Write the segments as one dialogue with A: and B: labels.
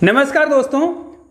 A: नमस्कार दोस्तों,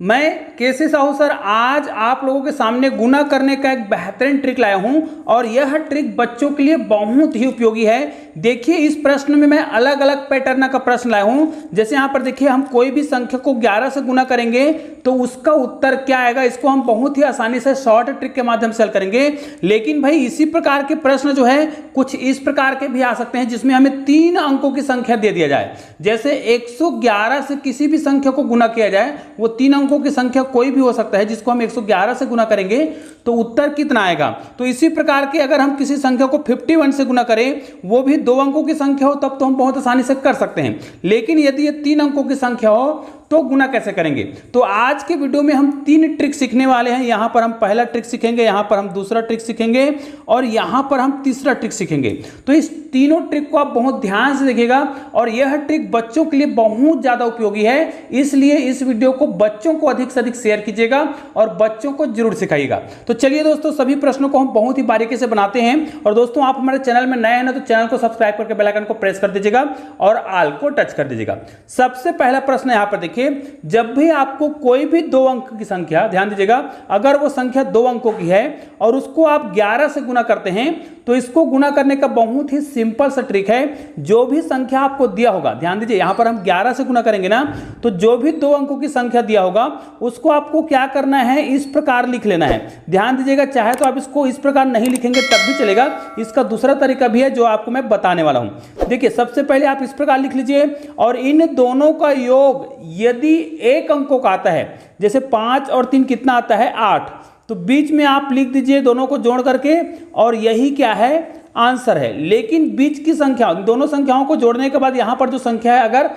A: मैं केसी साहू सर आज आप लोगों के सामने गुना करने का एक बेहतरीन ट्रिक लाया हूं और यह ट्रिक बच्चों के लिए बहुत ही उपयोगी है। देखिए इस प्रश्न में मैं अलग अलग पैटर्न का प्रश्न लाया हूं। जैसे यहां पर देखिए हम कोई भी संख्या को 11 से गुना करेंगे तो उसका उत्तर क्या आएगा, इसको हम बहुत ही आसानी से शॉर्ट ट्रिक के माध्यम से हल करेंगे। लेकिन भाई इसी प्रकार के प्रश्न जो है कुछ इस प्रकार के भी आ सकते हैं जिसमें हमें 3 अंकों की संख्या दे दिया जाए। जैसे 111 से किसी भी संख्या को गुना किया जाए, वो 3 अंकों की संख्या कोई भी हो सकता है जिसको हम 111 से गुना करेंगे तो उत्तर कितना आएगा। तो इसी प्रकार के अगर हम किसी संख्या को 51 से गुना करें, वो भी 2 अंकों की संख्या हो, तब तो हम बहुत आसानी से कर सकते हैं। लेकिन यदि ये 3 अंकों की संख्या हो तो गुना कैसे करेंगे। तो आज के वीडियो में हम 3 ट्रिक सीखने वाले हैं। यहां पर हम पहला ट्रिक सीखेंगे, यहां पर हम दूसरा ट्रिक सीखेंगे और यहां पर हम तीसरा ट्रिक सीखेंगे। तो इस तीनों ट्रिक को आप बहुत ध्यान से देखिएगा और यह ट्रिक बच्चों के लिए बहुत ज्यादा उपयोगी है। इसलिए इस वीडियो को बच्चों को अधिक से अधिक शेयर कीजिएगा और बच्चों को जरूर सिखाइएगा। तो चलिए दोस्तों, सभी प्रश्नों को हम बहुत ही बारीकी से बनाते हैं। और दोस्तों आप हमारे चैनल में नए हैं ना, तो चैनल को सब्सक्राइब करके बेल आइकन को प्रेस कर दीजिएगा और ऑल को टच कर दीजिएगा। सबसे पहला प्रश्न यहां पर देखिए, जब भी आपको कोई भी 2 अंक की संख्या, ध्यान दीजिएगा, अगर वो संख्या 2 अंकों की है और उसको आप 11 से गुना करते हैं तो इसको गुना करने का बहुत ही सिंपल सा ट्रिक है। जो भी संख्या आपको दिया होगा, ध्यान दीजिए यहां पर हम 11 से गुना करेंगे ना, तो जो भी 2 अंकों की संख्या दिया होगा उसको आपको क्या करना है, इस प्रकार लिख लेना है। ध्यान दीजिएगा, चाहे तो आप इसको इस प्रकार नहीं लिखेंगे तब भी चलेगा। इसका दूसरा तरीका भी है जो आपको मैं बताने वाला हूं। देखिए सबसे पहले आप इस प्रकार लिख लीजिए और इन दोनों का योग यदि 1 अंकों का आता है, जैसे 5 और 3 कितना आता है, 8, तो बीच में आप लिख दीजिए दोनों को जोड़ करके और यही क्या है, आंसर है। लेकिन बीच की संख्या, दोनों संख्याओं को जोड़ने के बाद यहां पर जो संख्या है अगर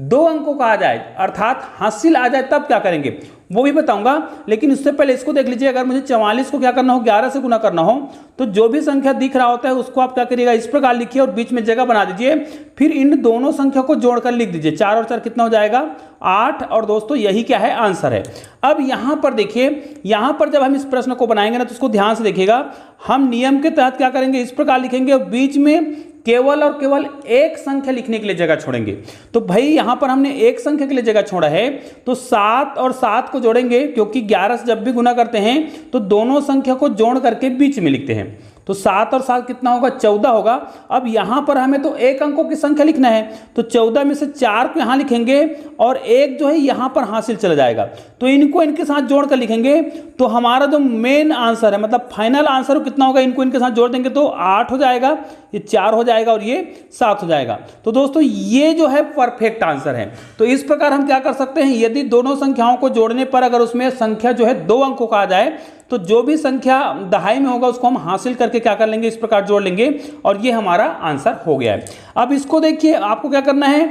A: 2 अंकों का आ जाए अर्थात हासिल आ जाए तब क्या करेंगे वो भी बताऊंगा। लेकिन उससे पहले इसको देख लीजिए, अगर मुझे 44 को क्या करना हो, 11 से गुना करना हो, तो जो भी संख्या दिख रहा होता है उसको आप क्या करिएगा, इस प्रकार लिखिए और बीच में जगह बना दीजिए। फिर इन दोनों संख्या को जोड़कर लिख दीजिए, 4 और 4 कितना हो जाएगा, 8। और दोस्तों यही क्या है, आंसर है। अब यहां पर देखिए, यहां पर जब हम इस प्रश्न को बनाएंगे ना तो उसको ध्यान से देखिएगा। हम नियम के तहत क्या करेंगे, इस प्रकार लिखेंगे और बीच में केवल और केवल एक संख्या लिखने के लिए जगह छोड़ेंगे। तो भाई यहां पर हमने एक संख्या के लिए जगह छोड़ा है, तो 7 और 7 को जोड़ेंगे, क्योंकि 11 से जब भी गुना करते हैं तो दोनों संख्या को जोड़ करके बीच में लिखते हैं। तो 7 और 7 कितना होगा, 14 होगा। अब यहां पर हमें तो 1 अंकों की संख्या लिखना है, तो 14 में से 4 को यहां लिखेंगे और 1 जो है यहां पर हासिल चला जाएगा, तो इनको इनके साथ जोड़कर लिखेंगे। तो हमारा जो मेन आंसर है, मतलब फाइनल आंसर कितना होगा, इनको इनके साथ जोड़ देंगे तो 8 हो जाएगा, ये 4 हो जाएगा और ये 7 हो जाएगा। तो दोस्तों ये जो है परफेक्ट आंसर है। तो इस प्रकार हम क्या कर सकते हैं, यदि दोनों संख्याओं को जोड़ने पर अगर उसमें संख्या जो है 2 अंकों का आ जाए तो जो भी संख्या दहाई में होगा उसको हम हासिल करके क्या कर लेंगे, इस प्रकार जोड़ लेंगे और ये हमारा आंसर हो गया है। अब इसको देखिए, आपको क्या करना है,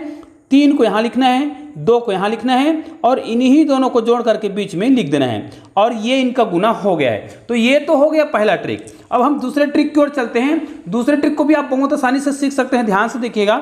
A: 3 को यहां लिखना है, 2 को यहां लिखना है और इन्हीं दोनों को जोड़ करके बीच में लिख देना है और ये इनका गुना हो गया है। तो ये तो हो गया पहला ट्रिक। अब हम दूसरे ट्रिक की ओर चलते हैं। दूसरे ट्रिक को भी आप बहुत आसानी से सीख सकते हैं। ध्यान से देखिएगा,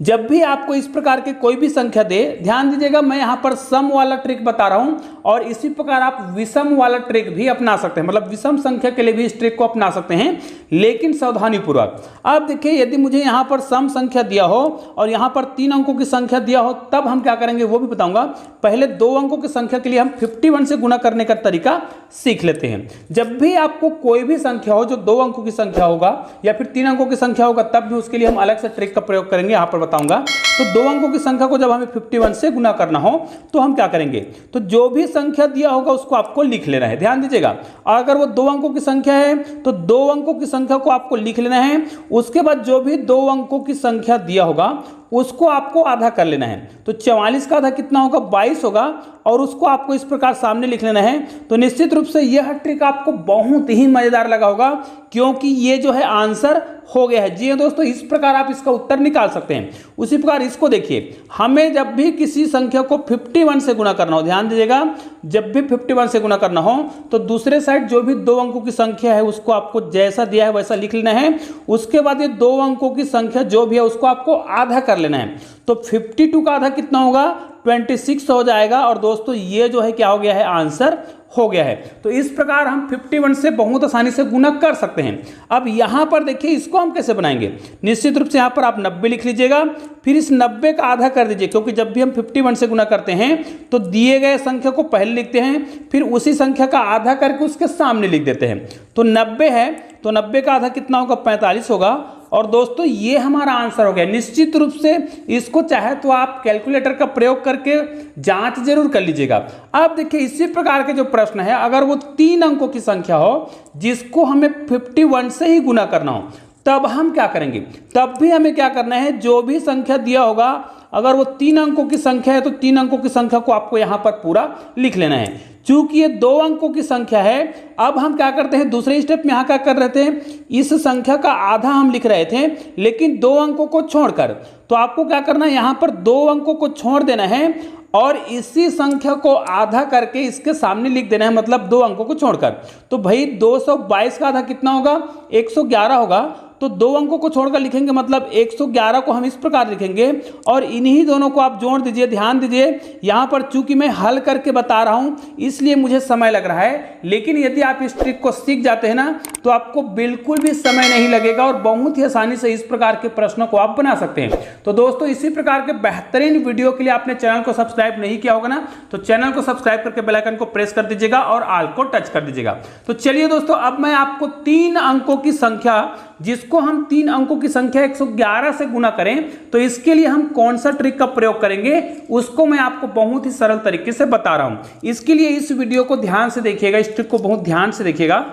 A: जब भी आपको इस प्रकार के कोई भी संख्या दे, ध्यान दीजिएगा मैं यहां पर सम वाला ट्रिक बता रहा हूं और इसी प्रकार आप विषम वाला ट्रिक भी अपना सकते हैं, मतलब विषम संख्या के लिए भी इस ट्रिक को अपना सकते हैं, लेकिन सावधानी पूर्वक। अब देखिए, यदि मुझे यहां पर सम संख्या दिया हो और यहां पर 3 अंकों की संख्या दिया हो, तब हम क्या करेंगे वो भी बताऊंगा। पहले 2 अंकों की संख्या के लिए हम 51 से गुना करने का तरीका सीख लेते हैं। जब भी आपको कोई भी संख्या हो जो 2 अंकों की संख्या होगा या फिर 3 अंकों की संख्या होगा, तब भी उसके लिए हम अलग से ट्रिक का प्रयोग करेंगे, यहां पर बताऊंगा। तो 2 अंकों की संख्या को जब हमें 51 से गुना करना हो तो हम क्या करेंगे, तो जो भी संख्या दिया होगा उसको आपको लिख लेना है। ध्यान दीजिएगा, अगर वो 2 अंकों की संख्या है तो 2 अंकों की संख्या को आपको लिख लेना है। उसके बाद जो भी 2 अंकों की संख्या दिया होगा उसको आपको आधा कर लेना है। तो 44 का आधा कितना होगा, 22 होगा और उसको आपको इस प्रकार सामने लिख लेना है। तो निश्चित रूप से यह ट्रिक आपको बहुत ही मजेदार लगा होगा, क्योंकि ये जो है आंसर हो गया है। जी हाँ दोस्तों, इस प्रकार आप इसका उत्तर निकाल सकते हैं। उसी प्रकार इसको देखिए, हमें जब भी किसी संख्या को 51 से गुना करना हो, ध्यान दीजिएगा, जब भी 51 से गुना करना हो तो दूसरे साइड जो भी 2 अंकों की संख्या है उसको आपको जैसा दिया है वैसा लिख लेना है। उसके बाद ये 2 अंकों की संख्या जो भी है उसको आपको आधा कर लेना है। तो 52 का आधा कितना होगा, 26 हो जाएगा। और दोस्तों ये जो है क्या हो गया है, आंसर हो गया है। तो इस प्रकार हम 51 से बहुत आसानी से गुना कर सकते हैं। अब यहां पर देखिए इसको हम कैसे बनाएंगे। निश्चित रूप से यहां पर आप 90 लिख लीजिएगा, फिर इस 90 का आधा कर दीजिए, क्योंकि जब भी हम 51 से गुना करते हैं तो दिए गए संख्या को पहले लिखते हैं, फिर उसी संख्या का आधा करके उसके सामने लिख देते हैं। तो 90 है तो 90 का आधा कितना होगा, 45 होगा। और दोस्तों ये हमारा आंसर हो गया। निश्चित रूप से इसको चाहे तो आप कैलकुलेटर का प्रयोग करके जांच जरूर कर लीजिएगा। अब देखिए इसी प्रकार के जो प्रश्न है, अगर वो 3 अंकों की संख्या हो जिसको हमें 51 से ही गुना करना हो, तब हम क्या करेंगे। तब भी हमें क्या करना है, जो भी संख्या दिया होगा अगर वो 3 अंकों की संख्या है तो 3 अंकों की संख्या को आपको यहां पर पूरा लिख लेना है। चूंकि ये 2 अंकों की संख्या है, अब हम क्या करते हैं, दूसरे स्टेप में यहां क्या कर रहे थे, इस संख्या का आधा हम लिख रहे थे लेकिन 2 अंकों को छोड़कर। तो आपको क्या करना है, यहां पर 2 अंकों को छोड़ देना है और इसी संख्या को आधा करके इसके सामने लिख देना है, मतलब 2 अंकों को छोड़कर। तो भाई 222 का आधा कितना होगा, 111 होगा। तो 2 अंकों को छोड़कर लिखेंगे, मतलब 111 को हम इस प्रकार लिखेंगे और इन्हीं दोनों को आप जोड़ दीजिए। ध्यान दीजिए यहां पर चूंकि मैं हल करके बता रहा हूं इसलिए मुझे समय लग रहा है, लेकिन यदि आप इस ट्रिक को सीख जाते हैं ना तो आपको बिल्कुल भी समय नहीं लगेगा और बहुत ही आसानी से इस प्रकार के प्रश्नों को आप बना सकते हैं। तो दोस्तों इसी प्रकार के बेहतरीन वीडियो के लिए आपने चैनल को सब्सक्राइब नहीं किया होगा ना, तो चैनल को सब्सक्राइब करके बेल आइकन को प्रेस कर दीजिएगा और ऑल को टच कर दीजिएगा। तो चलिए दोस्तों, अब मैं आपको 3 अंकों की संख्या, जिसको हम 3 अंकों की संख्या 111 से गुना करें, तो इसके लिए हम कौन सा ट्रिक का प्रयोग करेंगे उसको मैं आपको बहुत ही सरल तरीके से बता रहा हूं। इसके लिए इस वीडियो को ध्यान से देखिएगा, इस ट्रिक को बहुत ध्यान से देखिएगा।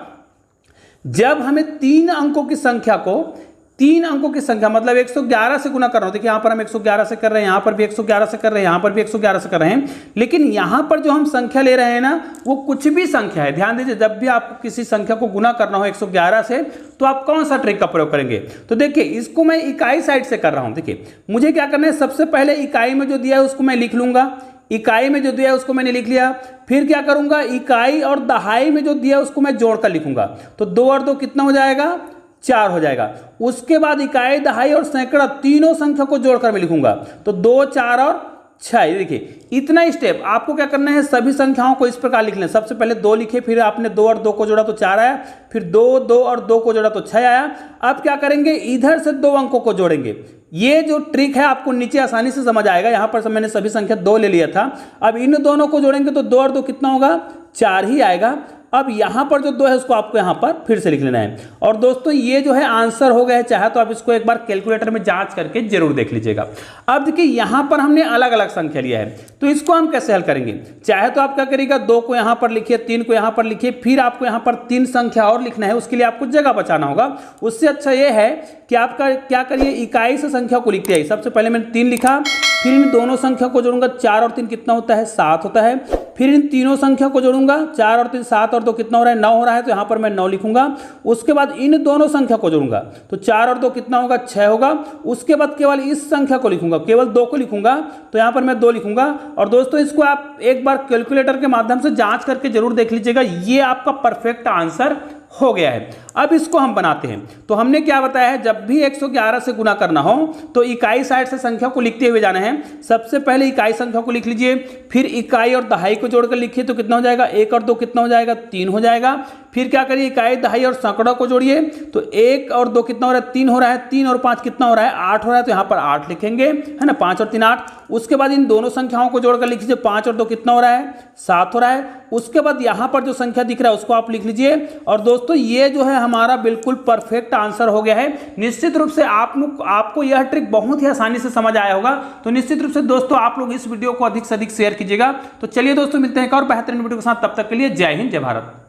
A: जब हमें 3 अंकों की संख्या को, 3 अंकों की संख्या मतलब 111 से गुना कर रहा हूं, देखिए यहां पर हम 111 से कर रहे हैं, यहां पर भी 111 से कर रहे हैं, यहां पर भी 111 से कर रहे हैं, लेकिन यहां पर जो हम संख्या ले रहे हैं ना वो कुछ भी संख्या है। ध्यान दीजिए, जब भी आपको किसी संख्या को गुना करना हो 111 से तो आप कौन सा ट्रिक का प्रयोग करेंगे। तो देखिए इसको मैं इकाई साइड से कर रहा हूं। देखिए मुझे क्या करना है, सबसे पहले इकाई में जो दिया है उसको मैं लिख लूंगा, इकाई में जो दिया है उसको मैंने लिख लिया। फिर क्या करूंगा, इकाई और दहाई में जो दिया है उसको मैं जोड़कर लिखूंगा। तो 2 और 2 कितना हो जाएगा, 4 हो जाएगा। उसके बाद इकाई, दहाई और सैकड़ा तीनों संख्या को जोड़कर मैं लिखूंगा, तो 2, 4 और 6। देखिए इतना स्टेप आपको क्या करना है, सभी संख्याओं को इस प्रकार लिख लें। सबसे पहले 2 लिखे, फिर आपने 2 और 2 को जोड़ा तो 4 आया, फिर 2, 2 और 2 को जोड़ा तो 6 आया। अब क्या करेंगे, इधर से 2 अंकों को जोड़ेंगे। ये जो ट्रिक है आपको नीचे आसानी से समझ आएगा। यहां पर मैंने सभी संख्या 2 ले लिया था, अब इन दोनों को जोड़ेंगे तो 2 और 2 कितना होगा, 4 ही आएगा। अब यहां पर जो 2 है उसको आपको यहां पर फिर से लिख लेना है। और दोस्तों ये जो है आंसर हो गया है, चाहे तो आप इसको एक बार कैलकुलेटर में जांच करके जरूर देख लीजिएगा। अब देखिए यहां पर हमने अलग अलग संख्या लिया है, तो इसको हम कैसे हल करेंगे। चाहे तो आप क्या करिएगा, 2 को यहां पर लिखिए, 3 को यहां पर लिखिए, फिर आपको यहां पर 3 संख्या और लिखना है, उसके लिए आपको जगह बचाना होगा। उससे अच्छा यह है कि आपका क्या करिए, इकाई से संख्या को लिखते हैं। सबसे पहले मैंने 3 लिखा, फिर इन दोनों संख्या को जोड़ूंगा, 4 और 3 कितना होता है, 7 होता है। फिर इन तीनों संख्या को जोड़ूंगा, 4 और 3 7 और 2 कितना हो रहा है, 9 हो रहा है, तो यहां पर मैं 9 लिखूंगा। उसके बाद इन दोनों संख्या को जोड़ूंगा, तो 4 और 2 कितना होगा, 6 होगा। उसके बाद केवल इस संख्या को लिखूंगा, केवल 2 को लिखूंगा, तो यहां पर मैं 2 लिखूंगा। और दोस्तों इसको आप एक बार कैलकुलेटर के माध्यम से जांच करके जरूर देख लीजिएगा, ये आपका परफेक्ट आंसर हो गया है। अब इसको हम बनाते हैं। तो हमने क्या बताया है, जब भी 111 से गुना करना हो तो इकाई साइड से संख्या को लिखते हुए जाना है। सबसे पहले इकाई संख्या को लिख लीजिए, फिर इकाई और दहाई को जोड़कर लिखिए, तो कितना हो जाएगा, 1 और 2 कितना हो जाएगा, 3 हो जाएगा। फिर क्या करिए, इकाई, दहाई और सैकड़ों को जोड़िए, तो 1 और 2 कितना हो रहा है, 3 हो रहा है, 3 और 5 कितना हो रहा है, 8 हो रहा है, तो यहाँ पर 8 लिखेंगे, है ना, 5 और 3 8। उसके बाद इन दोनों संख्याओं को जोड़कर लिख लीजिए, 5 और 2 कितना हो रहा है, 7 हो रहा है। उसके बाद यहाँ पर जो संख्या दिख रहा है उसको आप लिख लीजिए। और दोस्तों ये जो है हमारा बिल्कुल परफेक्ट आंसर हो गया है। निश्चित रूप से आपको यह ट्रिक बहुत ही आसानी से समझ आया होगा। तो निश्चित रूप से दोस्तों आप लोग इस वीडियो को अधिक से अधिक शेयर कीजिएगा। तो चलिए दोस्तों मिलते हैं एक और बेहतरीन वीडियो के साथ, तब तक के लिए जय हिंद, जय भारत।